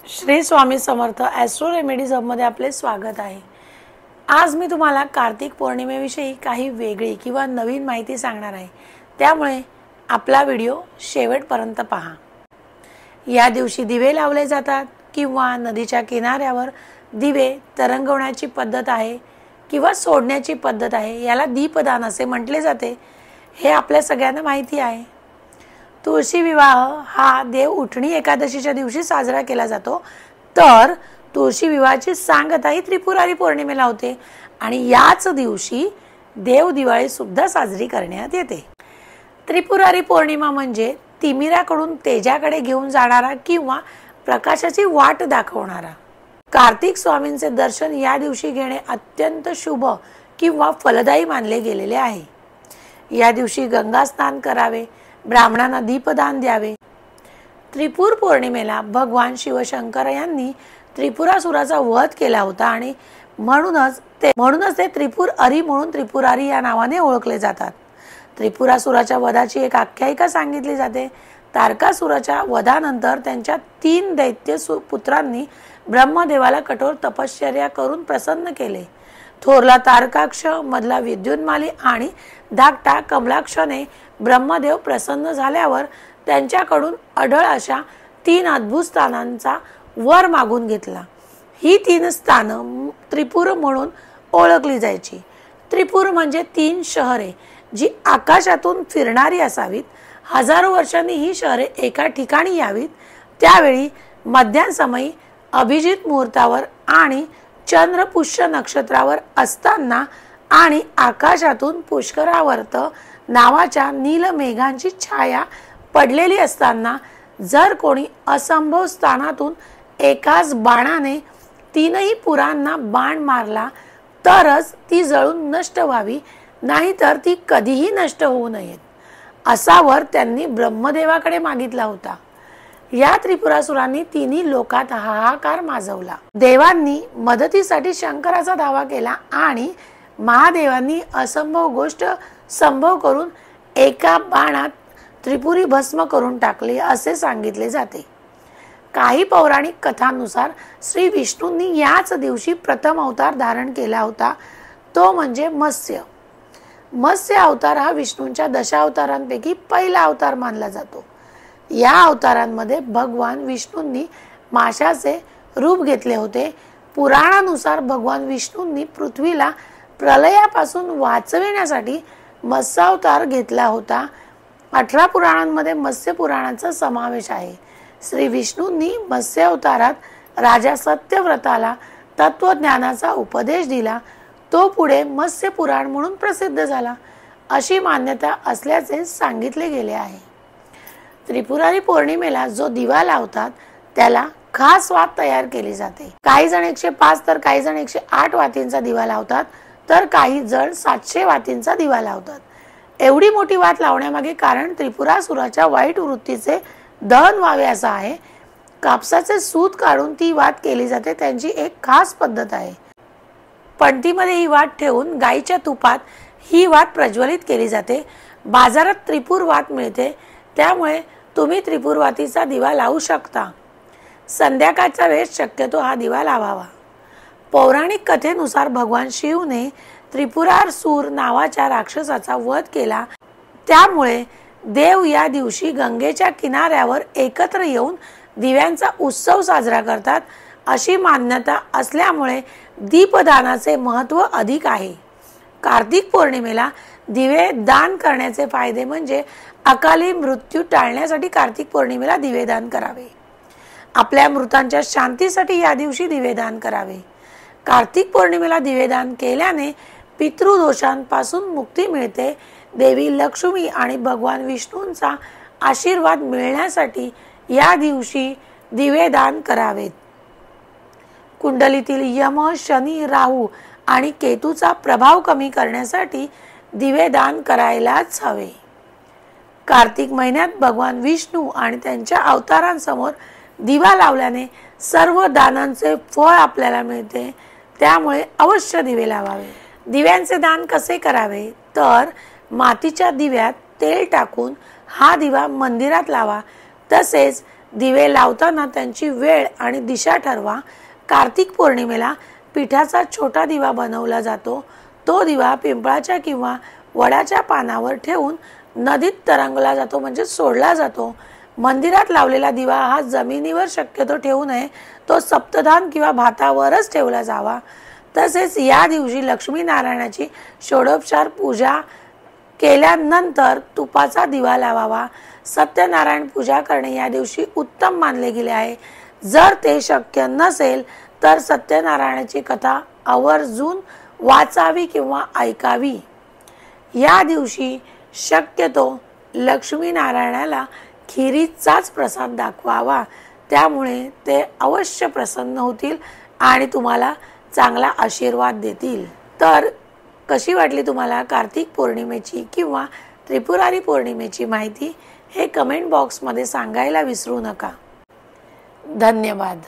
Shri Swami Samarth Austro remedies हबमध्ये आपले स्वागत आहे। आज मी तुम्हाला कार्तिक पौर्णिमेविषयी काही वेगळी किंवा नवीन माहिती सांगणार आहे, त्यामुळे आपला व्हिडिओ शेवटपर्यंत पहा। या दिवशी दिवे लावले जातात किंवा नदीच्या किनाऱ्यावर दिवे तरंगवण्याची पद्धत आहे किंवा सोडण्याची पद्धत आहे। याला दीपदान असे म्हटले जाते, हे आपल्या सगळ्यांना माहिती आहे। तुळशी विवाह हा देव उठणी एकादशीच्या दिवशी साजरा केला जातो, तर तुळशी विवाहाची सांगताही त्रिपुरारी पौर्णिमेला होते आणि याच दिवशी देव दिवाळी सुद्धा साजरी करण्यात येते। त्रिपुरारी पौर्णिमा म्हणजे तिमिराकडून तेजाकडे घेऊन जाणारा किंवा प्रकाशाची वाट दाखवणारा। कार्तिक स्वामींचे दर्शन या दिवशी घेणे अत्यंत शुभ किंवा फलदायी मानले गेलेले आहे। या दिवशी गंगा स्नान करावे, ब्राह्मणांना दीपदान द्यावे। त्रिपुर पौर्णिमेला भगवान शिवशंकर यांनी त्रिपुरासुराचा वध केला होता आणि म्हणूनच ते त्रिपुर अरी म्हणून त्रिपुरारी या नावाने ओळखले जातात। त्रिपुरासुराच्या वधाची एक आख्यायिका सांगितली जाते। तारकासुराच्या वधानंतर त्यांच्या 3 दैत्य पुत्रांनी ब्रह्मदेवाला कठोर तपश्चर्या करून प्रसन्न केले। थोरला तारकाक्ष, मधला विद्युन्माली आणि धाकटा कमलाक्षने ब्रह्मदेव प्रसन्न झाल्यावर त्यांच्याकडून अढळ अशा 3 अद्भुत स्थानांचा वर मागून घेतला। ही 3 स्थानं त्रिपुर म्हणून ओळखली जायची। त्रिपुर म्हणजे 3 शहरे जी आकाशातून फिरणारी असावीत। हजारो वर्षांनी ही शहरे एका ठिकाणी यावीत। त्यावेळी मध्यान्हसमयी अभिजित मुहूर्तावर आणि चंद्र पुष्य नक्षत्रावर असताना आणि आकाशातून पुष्करावर्त नावाच्या नील मेघांची छाया पडलेली असताना जर कोणी असंभव स्थानातून एकाच बाणाने 3ही पुरांना बाण मारला तरच ती जळून नष्ट व्हावी, नाहीतर ती कधीही नष्ट होऊ नयेत, असा वर त्यांनी ब्रह्मदेवाकडे मागितला होता। या त्रिपुरासुरांनी 3ही लोकात हाहाकार माजवला। देवांनी मदतीसाठी शंकराचा धावा केला आणि महादेवांनी असंभव गोष्ट संभव करून एका बाणात त्रिपुरी भस्म करून टाकली असे सांगितले जाते। काही पौराणिक कथांनुसार श्री विष्णूंनी याच दिवशी प्रथम अवतार धारण केला होता, तो म्हणजे मत्स्य। मत्स्य अवतार हा विष्णूंच्या दशावतारांपैकी पहिला अवतार मानला जातो। या अवतारांमध्ये भगवान विष्णूंनी माशाचे रूप घेतले होते। पुराणानुसार भगवान विष्णूंनी पृथ्वीला प्रलयापासून वाचविण्यासाठी मत्स्यावतार घेतला होता। 18 पुराणांमध्ये मत्स्य पुराणाचा समावेश आहे। श्री विष्णूंनी मत्स्य अवतारात राजा सत्यव्रताला तत्वज्ञानाचा उपदेश दिला। तो पुढे मत्स्य पुराण म्हणून प्रसिद्ध झाला, अशी मान्यता असल्याचे सांगितले गेले आहे। त्रिपुरारी पौर्णिमेला जो दिवा लावतात त्याला खास वात तयार केली जाते। काही जण 105 तर काही जण 108 वातींचा दिवा लावतात, तर काही जण 700 वातींचा दिवा लावतात। एवढी मोठी वात लावण्यामागे कारण त्रिपुरासुराच्या वाईट वृत्तीचे दहन व्हावे असा आहे। कापसाचे सूत काढून ती वात केली जाते, त्यांची एक खास पद्धत आहे। पणतीमध्ये ही वात ठेवून गाईच्या तुपात ही वात प्रज्वलित केली जाते। बाजारात त्रिपुर वात मिळते, त्यामुळे तुम्ही त्रिपुर वातीचा दिवा लावू शकता। संध्याकाळच्या वेळेस शक्यतो हा दिवा लावावा। पौराणिक कथेनुसार भगवान शिवने त्रिपुरासूर नावाच्या राक्षसाचा वध केला, त्यामुळे देव या दिवशी गंगेच्या किनाऱ्यावर एकत्र येऊन दिव्यांचा उत्सव साजरा करतात, अशी मान्यता असल्यामुळे दीपदानाचे महत्त्व अधिक आहे। कार्तिक पौर्णिमेला दिवे दान करण्याचे फायदे म्हणजे अकाली मृत्यू टाळण्यासाठी कार्तिक पौर्णिमेला दिवेदान करावे। आपल्या मृतांच्या शांतीसाठी या दिवशी दिवेदान करावे। कार्तिक पौर्णिमेला दिवेदान केल्याने पितृदोषांपासून मुक्ती मिळते। देवी लक्ष्मी आणि भगवान विष्णूंचा आशीर्वाद मिळण्यासाठी या दिवशी दिवेदान करावेत। कुंडलीतील यम, शनी, राहू आणि केतूचा प्रभाव कमी करण्यासाठी दिवेदान करायलाच हवे। कार्तिक महिन्यात भगवान विष्णू आणि त्यांच्या अवतारांसमोर दिवा लावल्याने सर्व दानांचे फळ आपल्याला मिळते, त्यामुळे अवश्य दिवे लावावे। दिव्यांचे दान कसे करावे, तर मातीच्या दिव्यात तेल टाकून हा दिवा मंदिरात लावा। तसेच दिवे लावताना त्यांची वेळ आणि दिशा ठरवा. कार्तिक पौर्णिमेला पिठाचा छोटा दिवा बनवला जातो. तो दिवा पिंपळाच्या किंवा वडाच्या पानावर ठेवून नदीत तरंगला जातो, म्हणजे सोडला जातो. मंदिरात लावलेला दिवा हा जमिनीवर शक्यतो ठेवू नये, तो सप्तधान किंवा भातावरच ठेवला जावा. तसेच या दिवशी लक्ष्मी नारायणाची षोडोपचार पूजा केल्यानंतर तुपाचा दिवा लावावा. सत्यनारायण पूजा करणे या दिवशी उत्तम मानले गेले आहे. जर ते शक्य नसेल तर सत्यनारायणाची कथा आवर्जून वाचावी किंवा ऐकावी. या दिवशी शक्यतो लक्ष्मी नारायणाला खिरीचाच प्रसाद दाखवावा, त्यामुळे ते अवश्य प्रसन्न होतील आणि तुम्हाला चांगला आशीर्वाद देतील. तर कशी वाटली तुम्हाला कार्तिक पौर्णिमेची किंवा त्रिपुरारी पौर्णिमेची माहिती हे कमेंट बॉक्समध्ये सांगायला विसरू नका. धन्यवाद.